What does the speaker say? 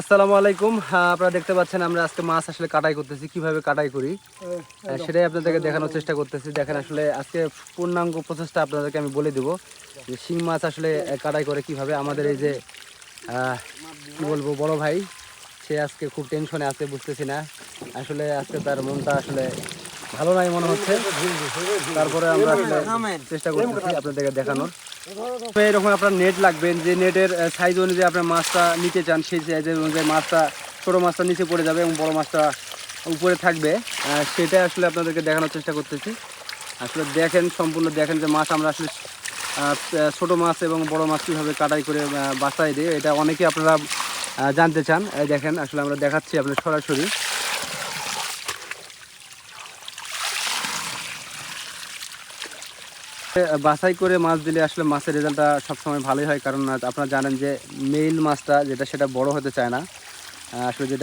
আসসালামু আলাইকুম। আপনারা দেখতে পাচ্ছেন আমরা আজকে মাছ আসলে কাটাই করতেছি, কিভাবে কাটাই করি সেটাই আপনাদেরকে দেখানোর চেষ্টা করতেছি। দেখেন আসলে আজকে পূর্ণাঙ্গ প্রসেসটা আপনাদেরকে আমি বলে দেবো যে শিং মাছ আসলে কাটাই করে কিভাবে। আমাদের এই যে কি বলবো বড় ভাই, সে আজকে খুব টেনশনে আছে, বুঝতেছি না আসলে আজকে তার মনটা আসলে ভালো নাই মনে হচ্ছে। তারপরে আমরা আসলে চেষ্টা করতেছি আপনাদেরকে দেখানোর। তো এরকম আপনার নেট লাগবেন, যে নেটের সাইজ অনুযায়ী আপনার মাছটা নিতে চান সেই সাইজের অনুযায়ী মাছটা, ছোটো মাছটা নিচে পড়ে যাবে এবং বড় মাছটা উপরে থাকবে। সেটা আসলে আপনাদেরকে দেখানোর চেষ্টা করতেছি। আসলে দেখেন, সম্পূর্ণ দেখেন যে মাছ আমরা আসলে ছোটো মাছ এবং বড় মাছ কীভাবে কাটাই করে বাছাই দিই, এটা অনেকে আপনারা জানতে চান। দেখেন আসলে আমরা দেখাচ্ছি আপনার সরাসরি। বাছাই করে মাছ দিলে আসলে মাছের রেজাল্টটা সবসময় ভালোই হয়, কারণ আপনারা জানেন যে মেইল মাছটা যেটা সেটা বড় হতে চায় না আসলে, যেটা